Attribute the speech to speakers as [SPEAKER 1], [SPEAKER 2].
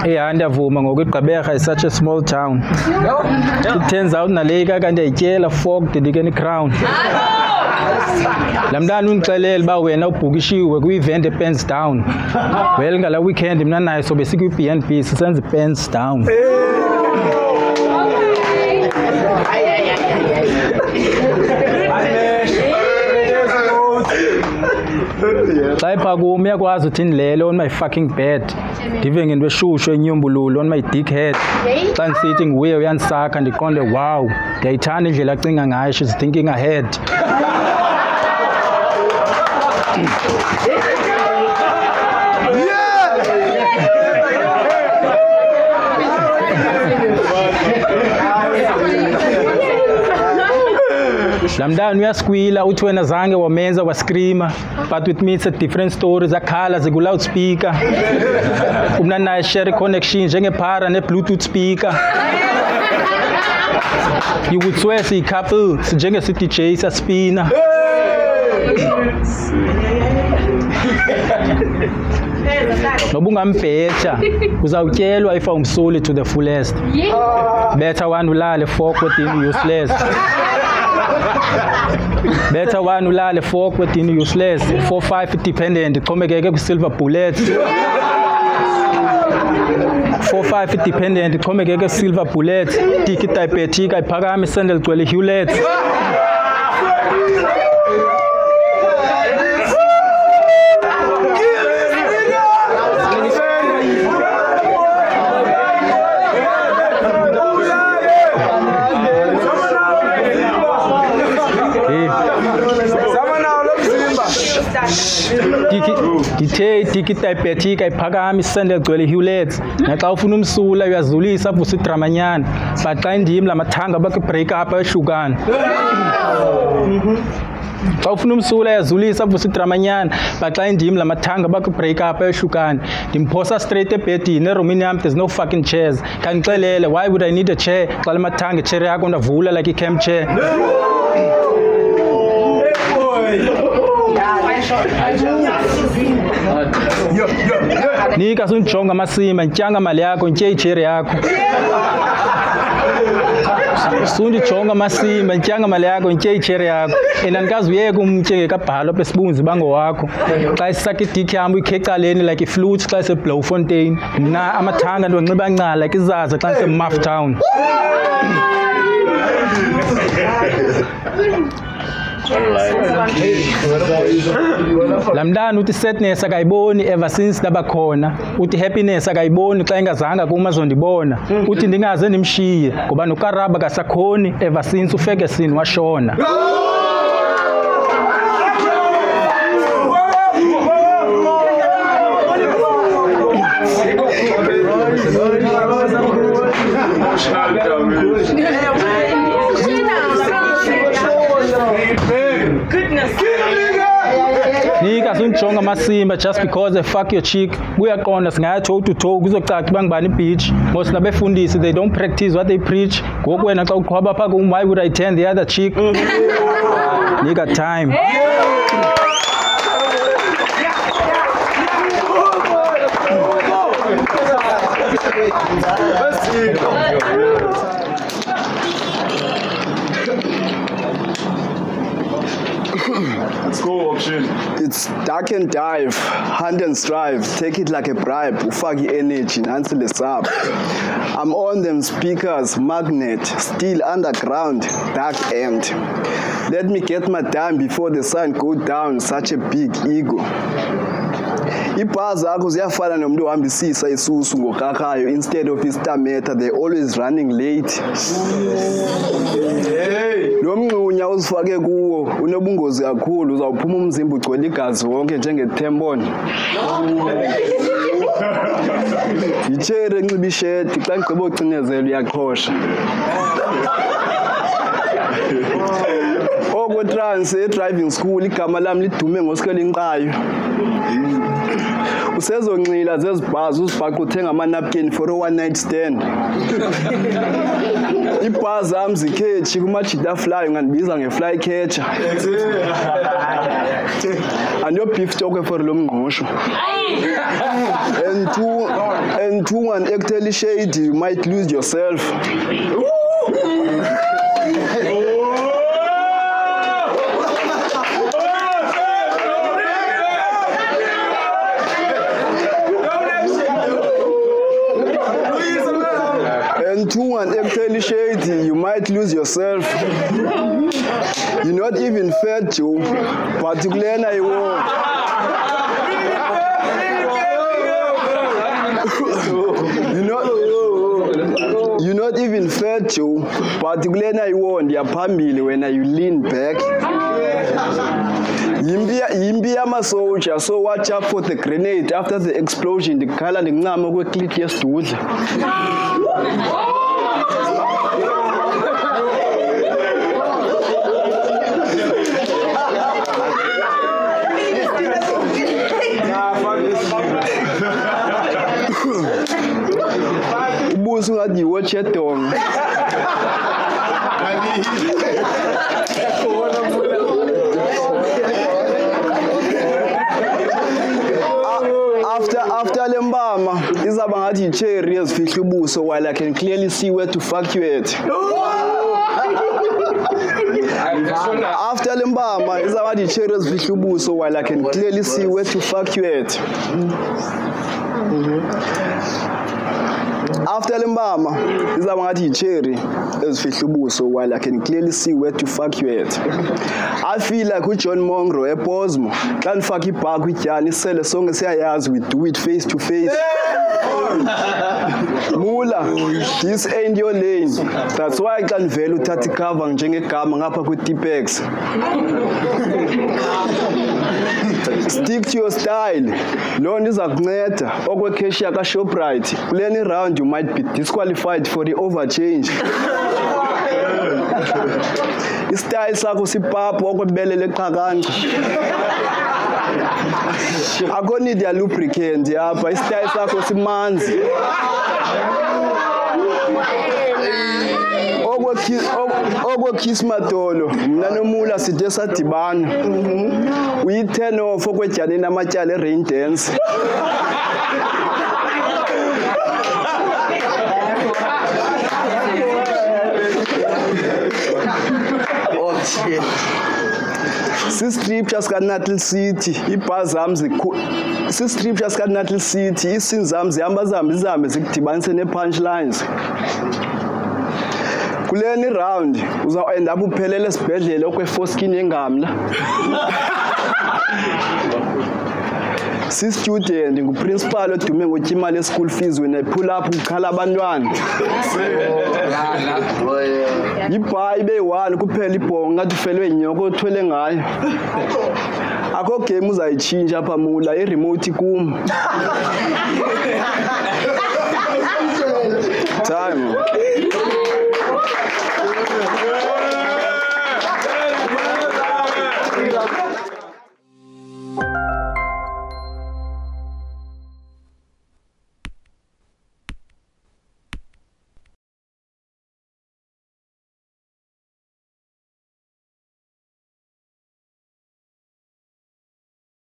[SPEAKER 1] Yeah, ndiyavuma ngokuthi Gqeberha is such a small town. It turns out naleka kanti ayityela fork dedikeni crown. Lamntana undixelele ba wena ubhukishiwe kwi-event ePens Down. Well ngala weekend mina naye sobe sikwi-BNB sisenza iPens Down. Xa iphakum uyakwazi uthi ndilele on my fucking bed ndive ngento eshushu enyumbululo on my dick head. Xa ndisithi nguye uyandisakha ndiqonde wow ndiyayithanda indlela acinga ngayo, she's thinking ahead. Lamntana uyaskwila uthi wena zange wamenza wascreama, but with me it's a different story. Zakhala ziku-loudspeaker umna naye share connection njengephara ne-Bluetooth speaker. You would swear siyi-couple sinjenge-DJ saspina. Noba ungambhetha uzawutyelwa if awumsoli to the fullest. Better one ulale fork within useless. Better one ulale fork within useless. 4-5 dependent iqhomekeke kwi-silver bullets. 4-5 dependent iqhomekeke kwi-silver bullets. Tiki diabetic ayiphakami isendele ligcwele Hewlett. Tiki diabetic ayiphakami isendele ligcwele Hewlett. Naxa ufuna umsula uyazulisa avusa idramanyana, but xa indim lamathanga bakwi-break up ayohlukana. Xa ufuna umsula uyazulisa avusa idramanyana, but xa indim lamathanga bakwi-break up ayohlukana. Ndimphosa straight ebhedini eromini yam there's no fucking chairs. Kandixelele why would I need a chair xa lamathanga ichair yakho ndavula like i-camp chair. Nika sunjonga amasimba ntyanga mali yakho ntye icheri yakho. Sundijonga amasimba ntyanga mali yakho ntye icheri yakho. Andikazi uyeke umtye ngekabhalo apha esibunzi bangowakho. Xa isaka idikhi yam uyikhe ecaleni like iflute xa iseBlowfontein. Mna amathanga ndiwanxiba ncala like izaza xa ndiseMuff Town. Lamntana uthi sadness akayiboni ever since ndabakhona. Uthi happiness akayiboni xa ingazanga kuma zondibona. Uthi ndingaze ndimshiye ngoba nokaraba kasakhoni ever since uFerguson washona. Nika sunjonga amasimba just because they fuck your chick. Kuyaqonda singaya toe to toe kuzocaca bangibani beach. Most nabefundisi they don't practice what they preach. Ngoku wena xa uqhwaba pha kum why would I turn the other cheek? Nika time.
[SPEAKER 2] Let's go, option.
[SPEAKER 3] It's duck and dive, hunt and strive, take it like a bribe, ufaki energy, nansi lesap. I'm on them speakers, magnet, still underground, dark end. Let me get my time before the sun go down, such a big ego. Ibhazi zakho ziyafana nomuntu ohambisisa isusu ngokakayo instead of istameta, they're always running late. Lo mncunya uzifake kuwo unobungozi kakhulu, uzawuphuma umzimba ugcwele igazi wonke njengethembon. Yichere enxiba isheti xa ngigqiba ucinezela uyaqhosha. Okwetrans e-driving school igama lami lidume ngoSikelinqayo. Usezonxila zezibhazi uzibhaqa uthenga amanapkin for a one night stand. ibhazi zami zikhethi kumajita fly nganibiza nge-fly catcher. Beef talk for lo mngqosho. And two and actually shade, you might lose yourself. And two and actually shade, you might lose yourself. You're not even fed to, particularly I won't. You're not even fed to, particularly I won't. Your family when you lean back. Impi YamaSoja, so watch out for the grenade after the explosion. The color the ngama go click yes to wood. Ubuso ngadi watch it on. After lembama izaba ngathi cherry ezifihla ubuso while I can clearly see where to fuck you at. After lembama izaba ngathi cherry ezifihla ubuso while I can clearly see where to fuck you at. After lembama izaba ngathi cherry ezifihla ubuso while I can clearly see where to fuck you at. I feel like uJohn Monroe ePosmo xa nifaka ibhaki kwityani isele sonke siyayazi we do it face to face. Mula, this ain't your lane. That's why xa nivele uthatha icover njengegama ngapha kwi-Tipex. Stick to your style. Loo nto iza kunceda okwekheshi kaShoprite. Kule round you might be disqualified for the overchange. Istyle sakho sipapo okwebelele qhakanqa. Akho need ya lubricant yapha, istyle sakho simanzi. Okwekhisi madolo, mna nomula side sadibana. Uyi-10 off okwedyane namatyala e-rain dance. Siscriptures kaNatal City ibhazi zami siscriptures kaNatal City isini zami zihamba zikudibanise ne-punchlines. Kuleni round uza-end up uphelele esibhedlele okwe-foreskin yengamla. Si-student nguprincipal odume ngotya imali ye-school fees when I pull up ukhala abantwana. Ibhayi beyi-1 kuphela ibhongo ngathi ufelwe yinyoko othwele ngayo. Akho game uzayitshintsha apha mula, i-remote kum.